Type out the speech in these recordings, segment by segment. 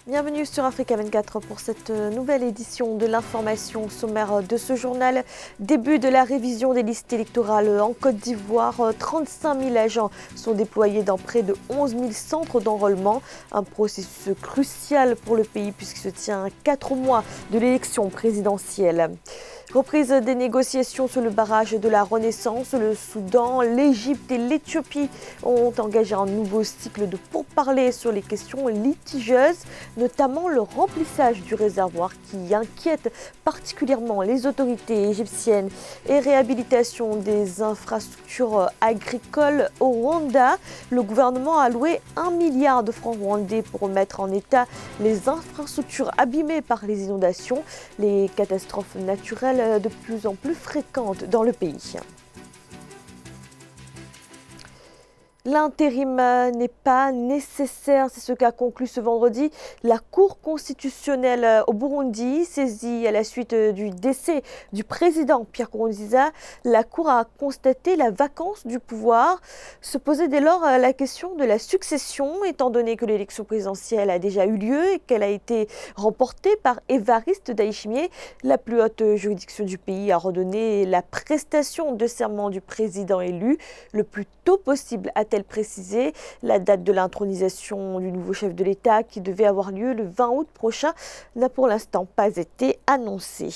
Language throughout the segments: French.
Bienvenue sur Africa 24 pour cette nouvelle édition de l'information sommaire de ce journal. Début de la révision des listes électorales en Côte d'Ivoire. 35 000 agents sont déployés dans près de 11 000 centres d'enrôlement. Un processus crucial pour le pays puisqu'il se tient à 4 mois de l'élection présidentielle. Reprise des négociations sur le barrage de la Renaissance. Le Soudan, l'Égypte et l'Éthiopie ont engagé un nouveau cycle de pourparlers sur les questions litigieuses, notamment le remplissage du réservoir qui inquiète particulièrement les autorités égyptiennes et réhabilitation des infrastructures agricoles au Rwanda. Le gouvernement a alloué 1 milliard de francs rwandais pour remettre en état les infrastructures abîmées par les inondations. Les catastrophes naturelles de plus en plus fréquentes dans le pays. L'intérim n'est pas nécessaire, c'est ce qu'a conclu ce vendredi la Cour constitutionnelle au Burundi, saisie à la suite du décès du président Pierre Nkurunziza. La Cour a constaté la vacance du pouvoir. Se posait dès lors la question de la succession, étant donné que l'élection présidentielle a déjà eu lieu et qu'elle a été remportée par Évariste Ndayishimiye. La plus haute juridiction du pays a redonné la prestation de serment du président élu le plus tôt possible, a-t-elle précisé. La date de l'intronisation du nouveau chef de l'État, qui devait avoir lieu le 20 août prochain, n'a pour l'instant pas été annoncée.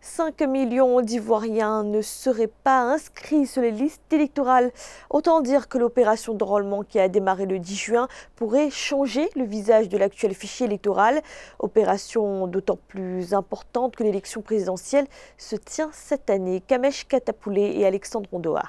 5 millions d'Ivoiriens ne seraient pas inscrits sur les listes électorales. Autant dire que l'opération d'enrôlement qui a démarré le 10 juin pourrait changer le visage de l'actuel fichier électoral. Opération d'autant plus importante que l'élection présidentielle se tient cette année. Kamesh Katapoulé et Alexandre Ondoa.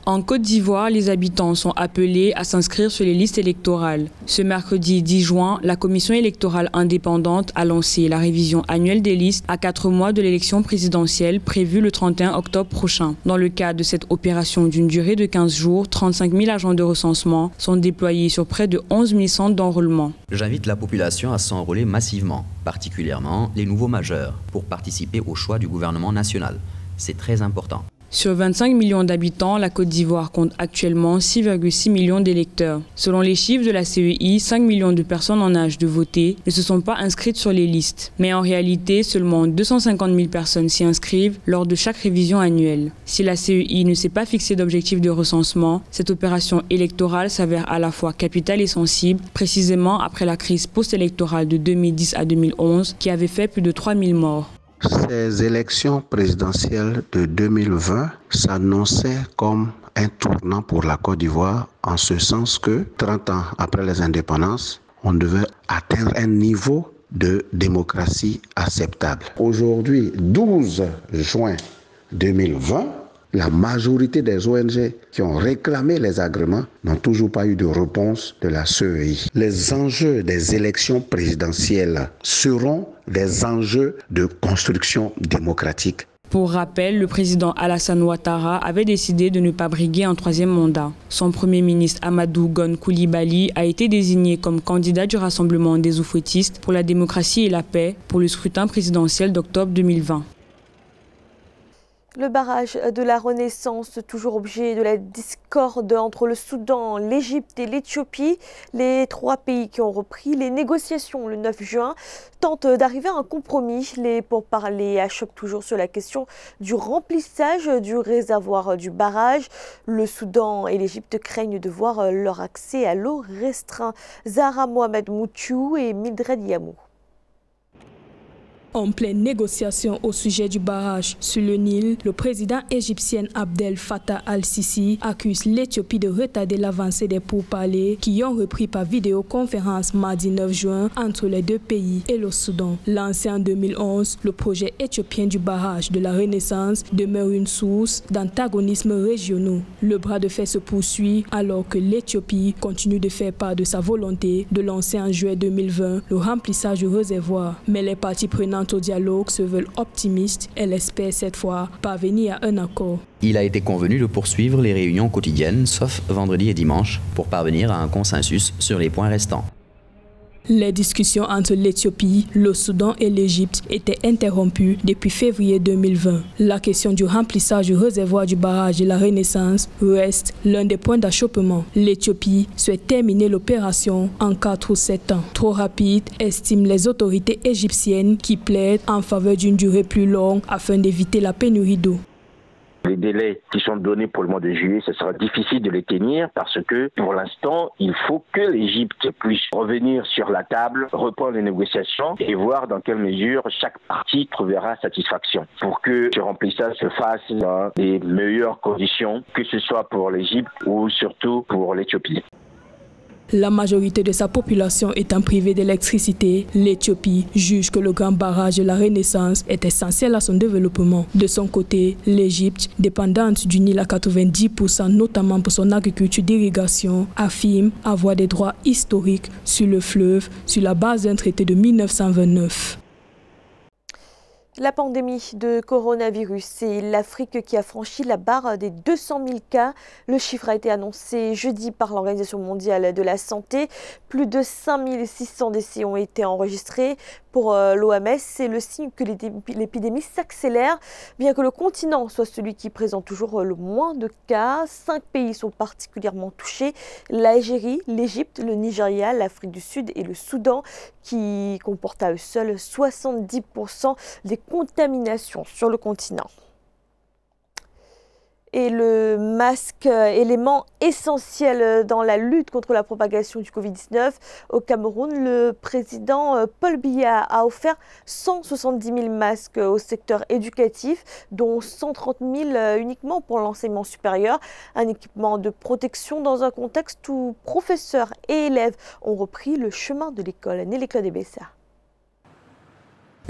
En Côte d'Ivoire, les habitants sont appelés à s'inscrire sur les listes électorales. Ce mercredi 10 juin, la Commission électorale indépendante a lancé la révision annuelle des listes à 4 mois de l'élection présidentielle prévue le 31 octobre prochain. Dans le cadre de cette opération d'une durée de 15 jours, 35 000 agents de recensement sont déployés sur près de 11 000 centres d'enrôlement. J'invite la population à s'enrôler massivement, particulièrement les nouveaux majeurs, pour participer au choix du gouvernement national. C'est très important. Sur 25 millions d'habitants, la Côte d'Ivoire compte actuellement 6,6 millions d'électeurs. Selon les chiffres de la CEI, 5 millions de personnes en âge de voter ne se sont pas inscrites sur les listes. Mais en réalité, seulement 250 000 personnes s'y inscrivent lors de chaque révision annuelle. Si la CEI ne s'est pas fixé d'objectif de recensement, cette opération électorale s'avère à la fois capitale et sensible, précisément après la crise post-électorale de 2010 à 2011 qui avait fait plus de 3 000 morts. Ces élections présidentielles de 2020 s'annonçaient comme un tournant pour la Côte d'Ivoire, en ce sens que 30 ans après les indépendances, on devait atteindre un niveau de démocratie acceptable. Aujourd'hui, 12 juin 2020, la majorité des ONG qui ont réclamé les agréments n'ont toujours pas eu de réponse de la CEI. Les enjeux des élections présidentielles seront des enjeux de construction démocratique. Pour rappel, le président Alassane Ouattara avait décidé de ne pas briguer un 3e mandat. Son premier ministre Amadou Gon Coulibaly a été désigné comme candidat du Rassemblement des Oufouettistes pour la démocratie et la paix pour le scrutin présidentiel d'octobre 2020. Le barrage de la Renaissance, toujours objet de la discorde entre le Soudan, l'Égypte et l'Éthiopie. Les 3 pays qui ont repris les négociations le 9 juin tentent d'arriver à un compromis. Les pourparlers achoppent toujours sur la question du remplissage du réservoir du barrage. Le Soudan et l'Égypte craignent de voir leur accès à l'eau restreint. Zahra Mohamed Moutiou et Mildred Yamou. En pleine négociation au sujet du barrage sur le Nil, le président égyptien Abdel Fattah al-Sisi accuse l'Éthiopie de retarder l'avancée des pourparlers qui ont repris par vidéoconférence mardi 9 juin entre les 2 pays et le Soudan. Lancé en 2011, le projet éthiopien du barrage de la Renaissance demeure une source d'antagonismes régionaux. Le bras de fer se poursuit alors que l'Éthiopie continue de faire part de sa volonté de lancer en juillet 2020 le remplissage du réservoir. Mais les parties prenantes au dialogue se veulent optimistes. Elle espère cette fois parvenir à un accord. Il a été convenu de poursuivre les réunions quotidiennes, sauf vendredi et dimanche, pour parvenir à un consensus sur les points restants. Les discussions entre l'Éthiopie, le Soudan et l'Égypte étaient interrompues depuis février 2020. La question du remplissage du réservoir du barrage de la Renaissance reste l'un des points d'achoppement. L'Éthiopie souhaite terminer l'opération en 4 ou 7 ans. Trop rapide, estiment les autorités égyptiennes qui plaident en faveur d'une durée plus longue afin d'éviter la pénurie d'eau. Les délais qui sont donnés pour le mois de juillet, ce sera difficile de les tenir parce que pour l'instant, il faut que l'Égypte puisse revenir sur la table, reprendre les négociations et voir dans quelle mesure chaque partie trouvera satisfaction pour que ce remplissage se fasse dans les meilleures conditions, que ce soit pour l'Égypte ou surtout pour l'Éthiopie. La majorité de sa population étant privée d'électricité, l'Éthiopie juge que le grand barrage de la Renaissance est essentiel à son développement. De son côté, l'Égypte, dépendante du Nil à 90%, notamment pour son agriculture d'irrigation, affirme avoir des droits historiques sur le fleuve sur la base d'un traité de 1929. La pandémie de coronavirus, c'est l'Afrique qui a franchi la barre des 200 000 cas. Le chiffre a été annoncé jeudi par l'Organisation mondiale de la santé. Plus de 5 600 décès ont été enregistrés. Pour l'OMS, c'est le signe que l'épidémie s'accélère, bien que le continent soit celui qui présente toujours le moins de cas. 5 pays sont particulièrement touchés: l'Algérie, l'Égypte, le Nigeria, l'Afrique du Sud et le Soudan, qui comportent à eux seuls 70% des contaminations sur le continent. Et le masque, élément essentiel dans la lutte contre la propagation du Covid-19. Au Cameroun, le président Paul Biya a offert 170 000 masques au secteur éducatif, dont 130 000 uniquement pour l'enseignement supérieur. Un équipement de protection dans un contexte où professeurs et élèves ont repris le chemin de l'école. Nelly Claude Bessa.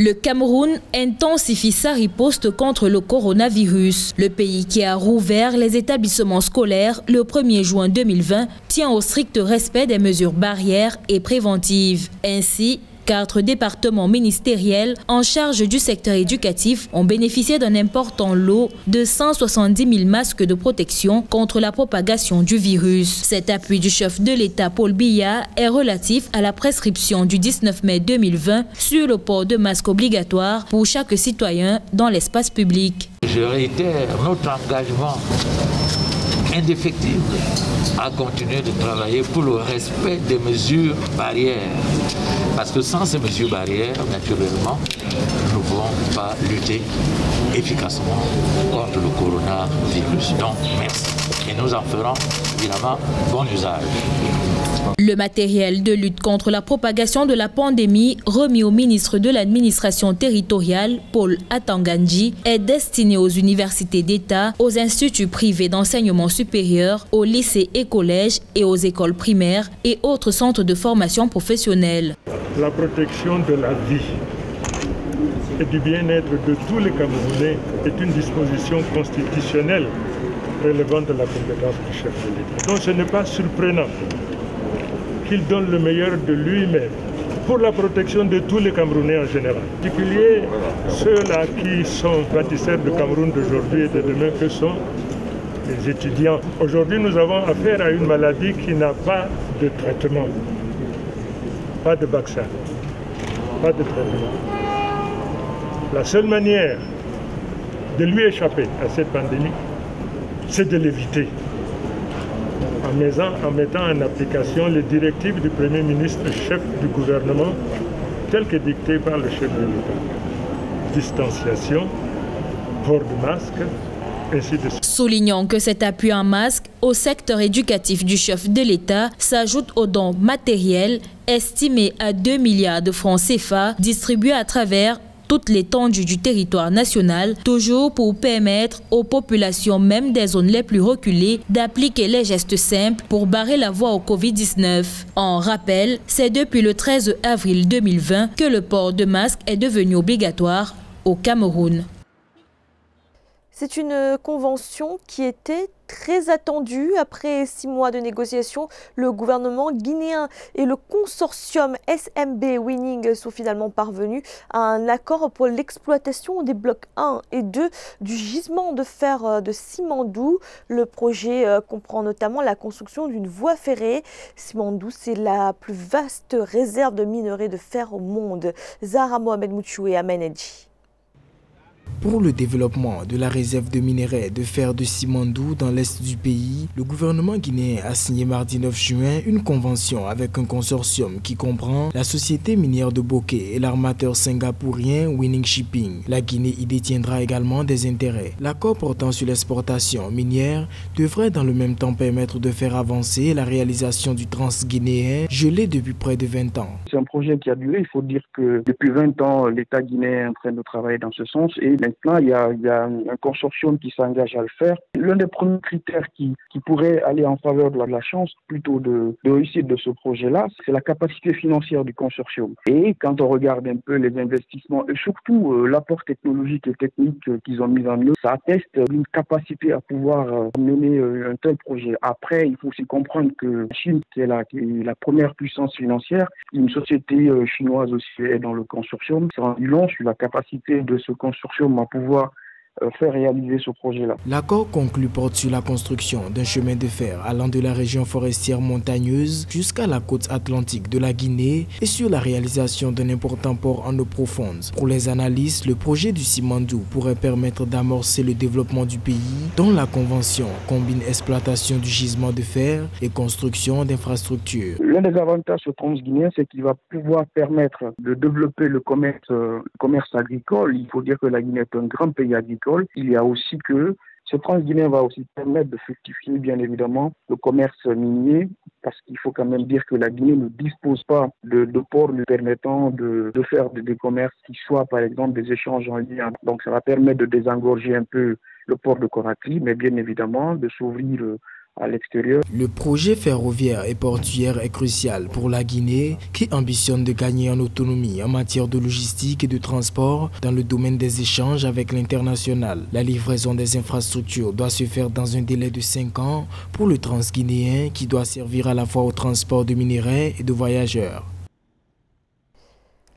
Le Cameroun intensifie sa riposte contre le coronavirus. Le pays qui a rouvert les établissements scolaires le 1er juin 2020 tient au strict respect des mesures barrières et préventives. Ainsi, 4 départements ministériels en charge du secteur éducatif ont bénéficié d'un important lot de 170 000 masques de protection contre la propagation du virus. Cet appui du chef de l'État Paul Biya est relatif à la prescription du 19 mai 2020 sur le port de masques obligatoires pour chaque citoyen dans l'espace public. Je réitère notre engagement indéfectible à continuer de travailler pour le respect des mesures barrières. Parce que sans ces mesures barrières, naturellement, nous ne pouvons pas lutter efficacement contre le coronavirus. Donc, merci. Et nous en ferons évidemment bon usage. Le matériel de lutte contre la propagation de la pandémie remis au ministre de l'administration territoriale, Paul Atangandji, est destiné aux universités d'État, aux instituts privés d'enseignement supérieur, aux lycées et collèges et aux écoles primaires et autres centres de formation professionnelle. La protection de la vie et du bien-être de tous les Camerounais est une disposition constitutionnelle relevant de la compétence du chef de l'État. Donc ce n'est pas surprenant qu'il donne le meilleur de lui-même pour la protection de tous les Camerounais en général. En particulier ceux-là qui sont bâtisseurs du Cameroun d'aujourd'hui et de demain, que sont les étudiants. Aujourd'hui, nous avons affaire à une maladie qui n'a pas de traitement, pas de vaccin, pas de traitement. La seule manière de lui échapper à cette pandémie, c'est de l'éviter en mettant en application les directives du Premier ministre, chef du gouvernement, telles que dictées par le chef de l'État. Distanciation, port de masque, ainsi de suite. Soulignant que cet appui en masque au secteur éducatif du chef de l'État s'ajoute aux dons matériels estimés à 2 milliards de francs CFA distribués à travers toute l'étendue du territoire national, toujours pour permettre aux populations, même des zones les plus reculées, d'appliquer les gestes simples pour barrer la voie au Covid-19. En rappel, c'est depuis le 13 avril 2020 que le port de masque est devenu obligatoire au Cameroun. C'est une convention qui était très attendu. Après 6 mois de négociations, le gouvernement guinéen et le consortium SMB Winning sont finalement parvenus à un accord pour l'exploitation des blocs 1 et 2 du gisement de fer de Simandou. Le projet comprend notamment la construction d'une voie ferrée. Simandou, c'est la plus vaste réserve de minerais de fer au monde. Zahra Mohamed Mouchou et Amen Edji. Pour le développement de la réserve de minerais de fer de Simandou dans l'est du pays, le gouvernement guinéen a signé mardi 9 juin une convention avec un consortium qui comprend la société minière de Bokeh et l'armateur singapourien Winning Shipping. La Guinée y détiendra également des intérêts. L'accord portant sur l'exportation minière devrait dans le même temps permettre de faire avancer la réalisation du transguinéen gelé depuis près de 20 ans. C'est un projet qui a duré. Il faut dire que depuis 20 ans, l'État guinéen est en train de travailler dans ce sens et maintenant, il y a un consortium qui s'engage à le faire. L'un des premiers critères qui pourrait aller en faveur de la chance, plutôt de réussite de ce projet-là, c'est la capacité financière du consortium. Et quand on regarde un peu les investissements et surtout l'apport technologique et technique qu'ils ont mis en œuvre, ça atteste d'une capacité à pouvoir mener un tel projet. Après, il faut aussi comprendre que la Chine, qui est la première puissance financière, une société chinoise aussi est dans le consortium. C'est rendu long sur la capacité de ce consortium à pouvoir faire réaliser ce projet-là. L'accord conclu porte sur la construction d'un chemin de fer allant de la région forestière montagneuse jusqu'à la côte atlantique de la Guinée et sur la réalisation d'un important port en eau profonde. Pour les analystes, le projet du Simandou pourrait permettre d'amorcer le développement du pays, dont la convention combine exploitation du gisement de fer et construction d'infrastructures. L'un des avantages au transguinéen, c'est qu'il va pouvoir permettre de développer le commerce agricole. Il faut dire que la Guinée est un grand pays agricole. Il y a aussi que ce transguinéen va aussi permettre de fructifier bien évidemment le commerce minier, parce qu'il faut quand même dire que la Guinée ne dispose pas de ports lui permettant de faire des commerces qui soient par exemple des échanges en ligne. Donc ça va permettre de désengorger un peu le port de Conakry, mais bien évidemment de s'ouvrir à l'extérieur. Le projet ferroviaire et portuaire est crucial pour la Guinée qui ambitionne de gagner en autonomie en matière de logistique et de transport dans le domaine des échanges avec l'international. La livraison des infrastructures doit se faire dans un délai de 5 ans pour le transguinéen qui doit servir à la fois au transport de minerais et de voyageurs.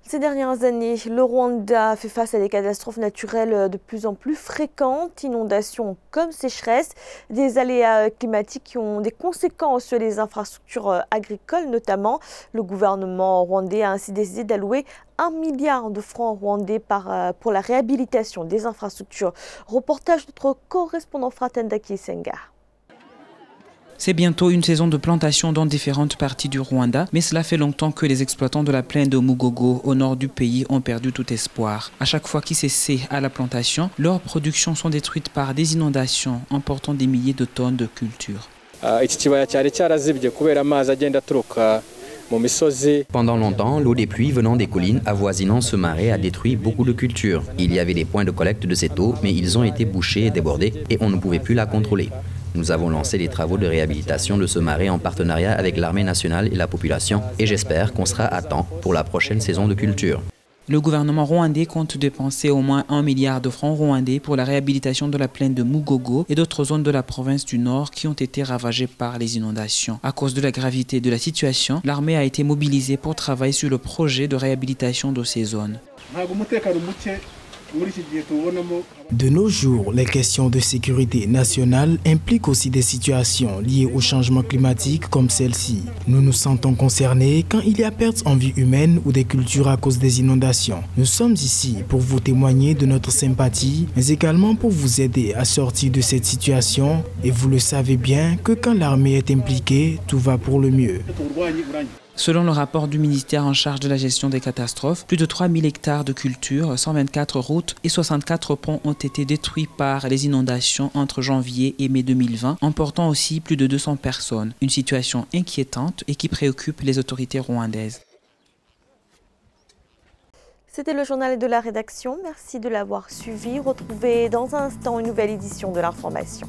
Ces dernières années, le Rwanda fait face à des catastrophes naturelles de plus en plus fréquentes, inondations comme sécheresse, des aléas climatiques qui ont des conséquences sur les infrastructures agricoles notamment. Le gouvernement rwandais a ainsi décidé d'allouer 1 milliard de francs rwandais pour la réhabilitation des infrastructures. Reportage de notre correspondant Fratenda Kisenga. C'est bientôt une saison de plantation dans différentes parties du Rwanda, mais cela fait longtemps que les exploitants de la plaine de Mugogo, au nord du pays, ont perdu tout espoir. À chaque fois qu'ils s'essaient à la plantation, leurs productions sont détruites par des inondations, emportant des milliers de tonnes de culture. Pendant longtemps, l'eau des pluies venant des collines avoisinant ce marais a détruit beaucoup de cultures. Il y avait des points de collecte de cette eau, mais ils ont été bouchés et débordés et on ne pouvait plus la contrôler. Nous avons lancé les travaux de réhabilitation de ce marais en partenariat avec l'armée nationale et la population et j'espère qu'on sera à temps pour la prochaine saison de culture. Le gouvernement rwandais compte dépenser au moins 1 milliard de francs rwandais pour la réhabilitation de la plaine de Mugogo et d'autres zones de la province du Nord qui ont été ravagées par les inondations. À cause de la gravité de la situation, l'armée a été mobilisée pour travailler sur le projet de réhabilitation de ces zones. De nos jours, les questions de sécurité nationale impliquent aussi des situations liées au changement climatique comme celle-ci. Nous nous sentons concernés quand il y a perte en vie humaine ou des cultures à cause des inondations. Nous sommes ici pour vous témoigner de notre sympathie, mais également pour vous aider à sortir de cette situation. Et vous le savez bien que quand l'armée est impliquée, tout va pour le mieux. Selon le rapport du ministère en charge de la gestion des catastrophes, plus de 3000 hectares de culture, 124 routes et 64 ponts ont été détruits par les inondations entre janvier et mai 2020, emportant aussi plus de 200 personnes. Une situation inquiétante et qui préoccupe les autorités rwandaises. C'était le journal de la rédaction. Merci de l'avoir suivi. Retrouvez dans un instant une nouvelle édition de l'information.